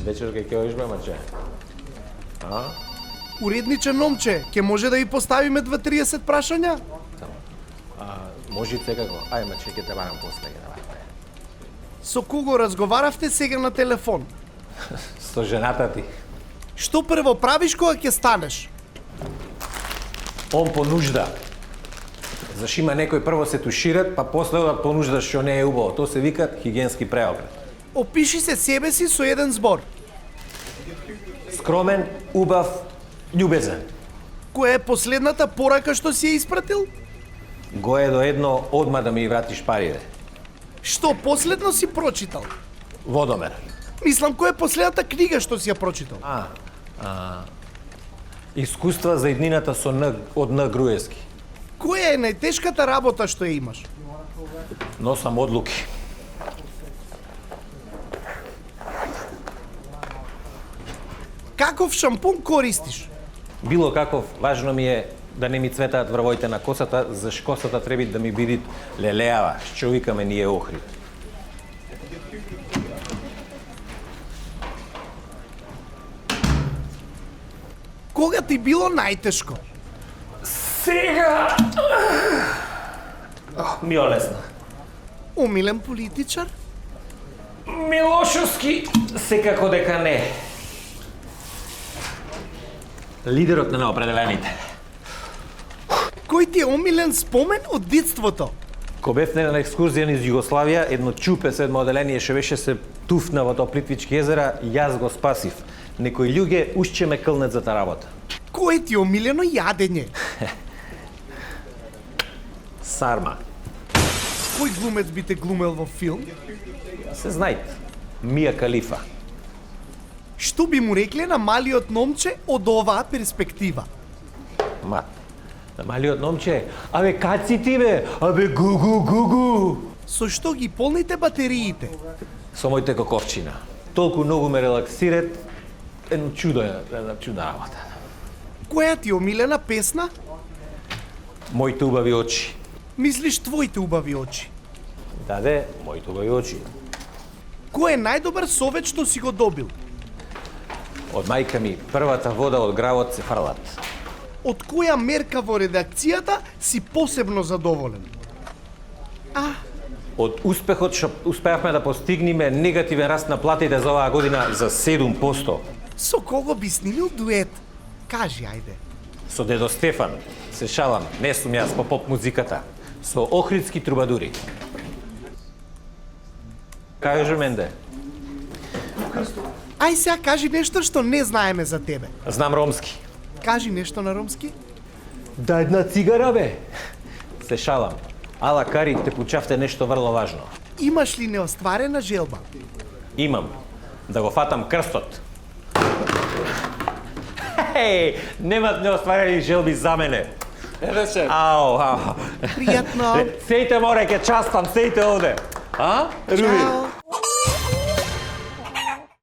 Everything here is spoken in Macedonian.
Вечер кај ќе одиш бе, маче? А? Уредниче номче, ќе може да ви поставиме 2-30 прашања? Може секако. Ај, маче, ќе те барам после, ќе те барам. Со кого разговаравте сега на телефон? Со жената ти. Што прво правиш кога ќе станеш? Он по нужда. Заш има некој прво се тушират, па после одат по нужда што не е убаво. Тоа се викат хигиенски преократ. Опиши се себе си со еден збор. Скромен, убав, љубезен. Која е последната порака што си ја испратил? Го е до едно одма да ми вратиш парите. Што последно си прочитал? Водомер. Мислам, која е последната книга што си ја прочитал? Искуства за иднината со Н од Н Груевски. Која е најтешката работа што ја имаш? Носам одлуки. Каков шампун користиш? Било каков, важно ми е да не ми цветаат врвоите на косата, заш косата треба да ми биде лелеава, што викаме ние Охрид. Кога ти било најтешко? Сега! Ми олесна. Умилен политичар? Милошовски, секако дека не. Лидерот на неопределените. Кој ти е омилен спомен од детството? Ко бевме на екскурзија низ Југославија, едно чупе седмо оделение што беше се туфна во тоа Плитвички езера, јас го спасив. Некои луѓе ушче ме кълнат за таа работа. Кој ти е омилено јадење? Сарма. Кој глумец би те глумел во филм? Се знаете. Мија Калифа. Што би му рекле на малиот номче од оваа перспектива? Мат. На малиот номче, абе кад си ти бе? Абе гугу. Со што ги полните батериите? Со моите коковчина. Толку многу ме релаксират, едно чудна работа. Која ти е омилена песна? Моите убави очи. Мислиш твоите убави очи? Даде, моите убави очи. Кој е најдобар совет што си го добил? Од мајка ми, првата вода од гравот се фрлат. Од која мерка во редакцијата си посебно задоволен? Од успехот што успеавме да постигнеме негативен раст на платите за оваа година за 7%. Со кого би снимил дует? Кажи, ајде. Со дедо Стефан, се шалам, не сум јас по поп музиката. Со охридски трубадури. Кажи менде. Ај сега кажи нешто што не знаеме за тебе. Знам ромски. Кажи нешто на ромски. Да една цигара бе. Се шалам. Ала кари, те пучавте нешто врло важно. Имаш ли неостварена желба? Имам. Да го фатам крстот. Хеј, немат неостварени желби за мене. Рече. Ау. Пријатно. Сејте море, ке частам, сејте овде. А? Руби.